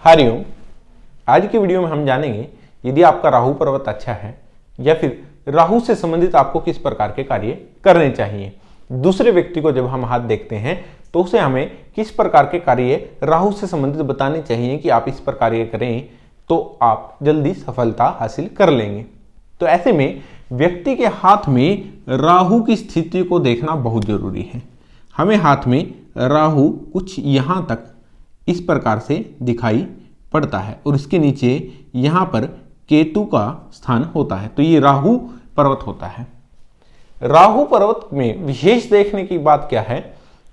हरिओम। आज की वीडियो में हम जानेंगे यदि आपका राहु पर्वत अच्छा है या फिर राहु से संबंधित आपको किस प्रकार के कार्य करने चाहिए। दूसरे व्यक्ति को जब हम हाथ देखते हैं तो उसे हमें किस प्रकार के कार्य राहु से संबंधित बताने चाहिए कि आप इस प्रकार के करें तो आप जल्दी सफलता हासिल कर लेंगे। तो ऐसे में व्यक्ति के हाथ में राहु की स्थिति को देखना बहुत जरूरी है। हमें हाथ में राहु कुछ यहां तक इस प्रकार से दिखाई पड़ता है और इसके नीचे यहां पर केतु का स्थान होता है, तो ये राहु पर्वत होता है। राहु पर्वत में विशेष देखने की बात क्या है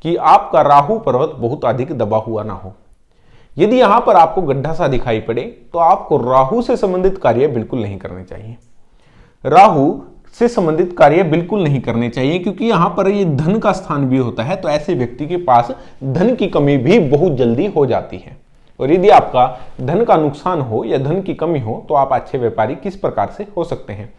कि आपका राहु पर्वत बहुत अधिक दबा हुआ ना हो। यदि यहां पर आपको गड्ढा सा दिखाई पड़े तो आपको राहु से संबंधित कार्य बिल्कुल नहीं करने चाहिए। राहु से संबंधित कार्य बिल्कुल नहीं करने चाहिए क्योंकि यहां पर ये धन का स्थान भी होता है, तो ऐसे व्यक्ति के पास धन की कमी भी बहुत जल्दी हो जाती है। और यदि आपका धन का नुकसान हो या धन की कमी हो तो आप अच्छे व्यापारी किस प्रकार से हो सकते हैं।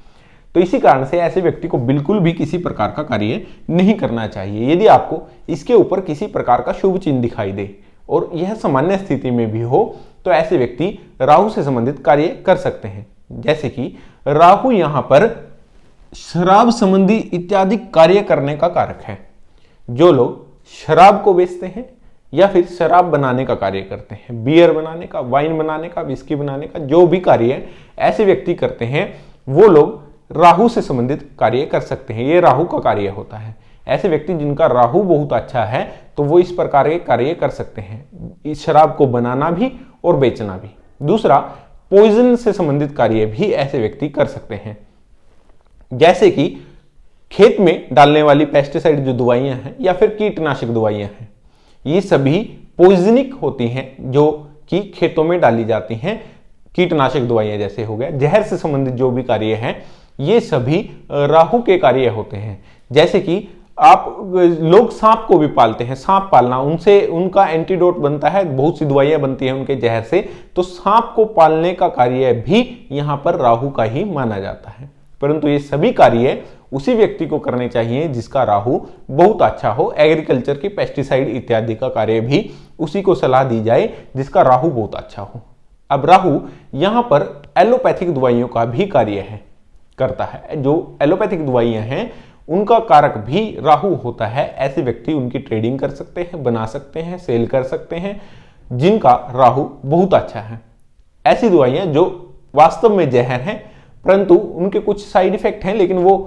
तो इसी कारण से ऐसे व्यक्ति को बिल्कुल भी किसी प्रकार का कार्य नहीं करना चाहिए। यदि आपको इसके ऊपर किसी प्रकार का शुभ चिन्ह दिखाई दे और यह सामान्य स्थिति में भी हो तो ऐसे व्यक्ति राहु से संबंधित कार्य कर सकते हैं। जैसे कि राहु यहां पर शराब संबंधी इत्यादि कार्य करने का कारक है। जो लोग शराब को बेचते हैं या फिर शराब बनाने का कार्य करते हैं, बियर बनाने का, वाइन बनाने का, विस्की बनाने का, जो भी कार्य ऐसे व्यक्ति करते हैं वो लोग राहु से संबंधित कार्य कर सकते हैं। ये राहु का कार्य होता है। ऐसे व्यक्ति जिनका राहु बहुत अच्छा है तो वो इस प्रकार के कार्य कर सकते हैं, इस शराब को बनाना भी और बेचना भी। दूसरा, पॉइजन से संबंधित कार्य भी ऐसे व्यक्ति कर सकते हैं, जैसे कि खेत में डालने वाली पेस्टिसाइड जो दवाइयां हैं या फिर कीटनाशक दवाइयां हैं, ये सभी पॉइजनिक होती हैं जो कि खेतों में डाली जाती हैं। कीटनाशक दवाइयां जैसे हो गया, जहर से संबंधित जो भी कार्य हैं ये सभी राहु के कार्य होते हैं। जैसे कि आप लोग सांप को भी पालते हैं, सांप पालना उनसे उनका एंटीडोट बनता है, बहुत सी दवाइयां बनती हैं उनके जहर से, तो सांप को पालने का कार्य भी यहां पर राहु का ही माना जाता है। परंतु ये सभी कार्य उसी व्यक्ति को करने चाहिए जिसका राहु बहुत अच्छा हो। एग्रीकल्चर की पेस्टिसाइड इत्यादि का कार्य भी उसी को सलाह दी जाए जिसका राहु बहुत अच्छा हो। अब राहु यहां पर एलोपैथिक दवाइयों का भी कार्य करता है। जो एलोपैथिक दवाइयां हैं उनका कारक भी राहु होता है। ऐसे व्यक्ति उनकी ट्रेडिंग कर सकते हैं, बना सकते हैं, सेल कर सकते हैं जिनका राहु बहुत अच्छा है। ऐसी दवाइयां जो वास्तव में जहर हैं परंतु उनके कुछ साइड इफेक्ट हैं लेकिन वो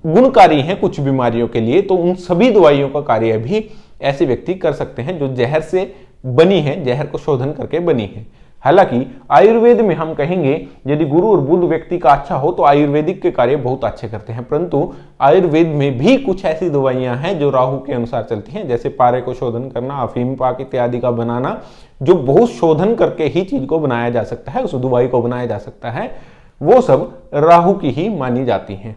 गुणकारी हैं कुछ बीमारियों के लिए, तो उन सभी दवाइयों का कार्य भी ऐसे व्यक्ति कर सकते हैं जो जहर से बनी है, जहर को शोधन करके बनी है। हालांकि आयुर्वेद में हम कहेंगे यदि गुरु और बुध व्यक्ति का अच्छा हो तो आयुर्वेदिक के कार्य बहुत अच्छे करते हैं, परंतु आयुर्वेद में भी कुछ ऐसी दवाइयां हैं जो राहु के अनुसार चलती हैं, जैसे पारे को शोधन करना, अफीम पाक इत्यादि का बनाना, जो बहुत शोधन करके ही चीज को बनाया जा सकता है, उस दवाई को बनाया जा सकता है, वो सब राहु की ही मानी जाती हैं।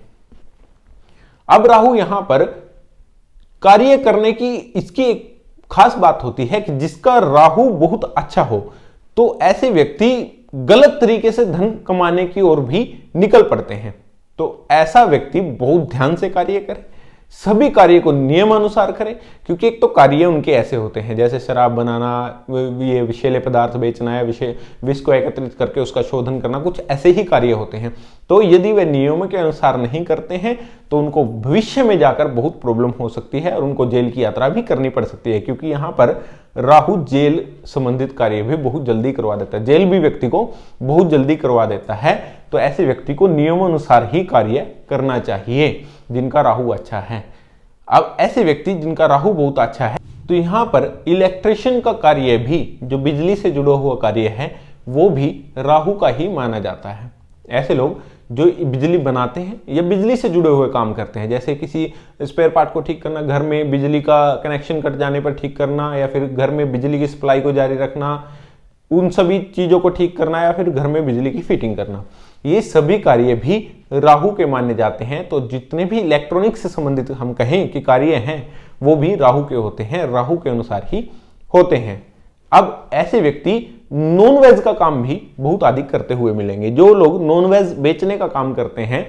अब राहु यहां पर कार्य करने की इसकी एक खास बात होती है कि जिसका राहु बहुत अच्छा हो तो ऐसे व्यक्ति गलत तरीके से धन कमाने की ओर भी निकल पड़ते हैं। तो ऐसा व्यक्ति बहुत ध्यान से कार्य करे, सभी कार्य को नियमानुसार करें, क्योंकि एक तो कार्य उनके ऐसे होते हैं जैसे शराब बनाना, ये विषैले पदार्थ बेचना या विष को एकत्रित करके उसका शोधन करना, कुछ ऐसे ही कार्य होते हैं। तो यदि वे नियमों के अनुसार नहीं करते हैं तो उनको भविष्य में जाकर बहुत प्रॉब्लम हो सकती है और उनको जेल की यात्रा भी करनी पड़ सकती है, क्योंकि यहाँ पर राहु जेल संबंधित कार्य भी बहुत जल्दी करवा देता है, जेल भी व्यक्ति को बहुत जल्दी करवा देता है। तो ऐसे व्यक्ति को नियमानुसार ही कार्य करना चाहिए जिनका राहु अच्छा है। अब ऐसे व्यक्ति जिनका राहु बहुत अच्छा है तो यहां पर इलेक्ट्रिशियन का कार्य भी, जो बिजली से जुड़ा हुआ कार्य है, वो भी राहु का ही माना जाता है। ऐसे लोग जो बिजली बनाते हैं या बिजली से जुड़े हुए काम करते हैं, जैसे किसी स्पेयर पार्ट को ठीक करना, घर में बिजली का कनेक्शन कट जाने पर ठीक करना, या फिर घर में बिजली की सप्लाई को जारी रखना, उन सभी चीजों को ठीक करना, या फिर घर में बिजली की फिटिंग करना, ये सभी कार्य भी राहु के माने जाते हैं। तो जितने भी इलेक्ट्रॉनिक्स से संबंधित हम कहें कि कार्य हैं वो भी राहु के होते हैं, राहु के अनुसार ही होते हैं। अब ऐसे व्यक्ति नॉन वेज का काम भी बहुत अधिक करते हुए मिलेंगे। जो लोग नॉन वेज बेचने का काम करते हैं,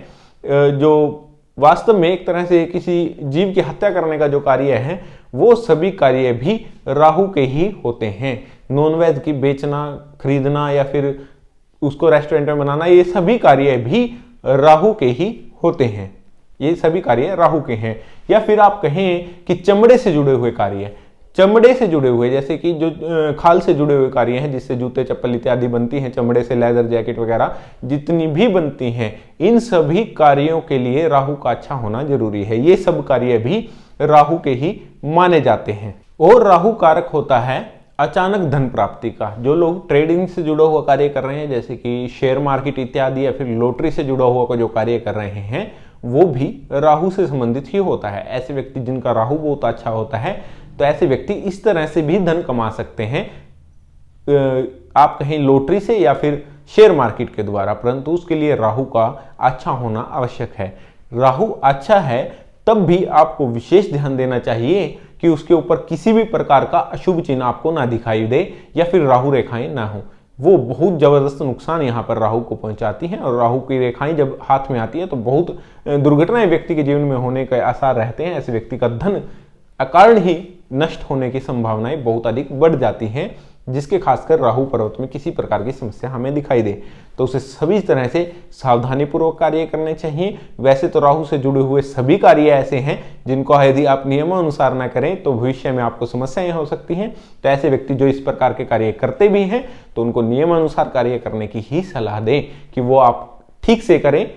जो वास्तव में एक तरह से किसी जीव की हत्या करने का जो कार्य है, वो सभी कार्य भी राहु के ही होते हैं। नॉनवेज की बेचना, खरीदना या फिर उसको रेस्टोरेंट में बनाना, ये सभी कार्य भी राहु के ही होते हैं। ये सभी कार्य राहु के हैं। या फिर आप कहें कि चमड़े से जुड़े हुए कार्य, चमड़े से जुड़े हुए जैसे कि जो खाल से जुड़े हुए कार्य हैं, जिससे जूते चप्पल इत्यादि बनती हैं, चमड़े से लेदर जैकेट वगैरह जितनी भी बनती हैं, इन सभी कार्यों के लिए राहु का अच्छा होना जरूरी है। ये सब कार्य भी राहु के ही माने जाते हैं। और राहु कारक होता है अचानक धन प्राप्ति का। जो लोग ट्रेडिंग से जुड़ा हुआ कार्य कर रहे हैं, जैसे कि शेयर मार्केट इत्यादि या फिर लॉटरी से जुड़ा हुआ जो कार्य कर रहे हैं, वो भी राहु से संबंधित ही होता है। ऐसे व्यक्ति जिनका राहु बहुत अच्छा होता है, तो ऐसे व्यक्ति इस तरह से भी धन कमा सकते हैं, आप कहें लॉटरी से या फिर शेयर मार्केट के द्वारा, परंतु उसके लिए राहु का अच्छा होना आवश्यक है। राहु अच्छा है तब भी आपको विशेष ध्यान देना चाहिए कि उसके ऊपर किसी भी प्रकार का अशुभ चिन्ह आपको ना दिखाई दे या फिर राहु रेखाएं ना हो। वो बहुत जबरदस्त नुकसान यहाँ पर राहु को पहुंचाती हैं, और राहु की रेखाएं जब हाथ में आती है तो बहुत दुर्घटनाएं व्यक्ति के जीवन में होने के आसार रहते हैं। ऐसे व्यक्ति का धन अकारण ही नष्ट होने की संभावनाएं बहुत अधिक बढ़ जाती हैं, जिसके खासकर राहु पर्वत में किसी प्रकार की समस्या हमें दिखाई दे तो उसे सभी तरह से सावधानी पूर्वक कार्य करने चाहिए। वैसे तो राहु से जुड़े हुए सभी कार्य ऐसे हैं जिनको यदि आप नियमानुसार न करें तो भविष्य में आपको समस्याएं हो सकती हैं। तो ऐसे व्यक्ति जो इस प्रकार के कार्य करते भी हैं तो उनको नियमानुसार कार्य करने की ही सलाह दें कि वो आप ठीक से करें।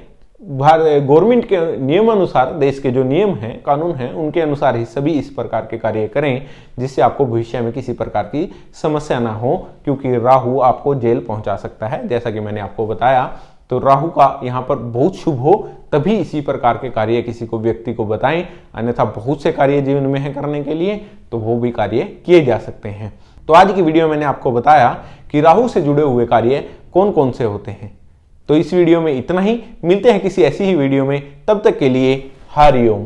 गवर्नमेंट के नियमानुसार, देश के जो नियम हैं, कानून हैं, उनके अनुसार ही सभी इस प्रकार के कार्य करें, जिससे आपको भविष्य में किसी प्रकार की समस्या ना हो, क्योंकि राहु आपको जेल पहुंचा सकता है। जैसा कि मैंने आपको बताया, तो राहु का यहाँ पर बहुत शुभ हो तभी इसी प्रकार के कार्य किसी को व्यक्ति को बताएं, अन्यथा बहुत से कार्य जीवन में है करने के लिए, तो वो भी कार्य किए जा सकते हैं। तो आज की वीडियो में मैंने आपको बताया कि राहु से जुड़े हुए कार्य कौन कौन से होते हैं। तो इस वीडियो में इतना ही, मिलते हैं किसी ऐसी ही वीडियो में, तब तक के लिए हरि ओम।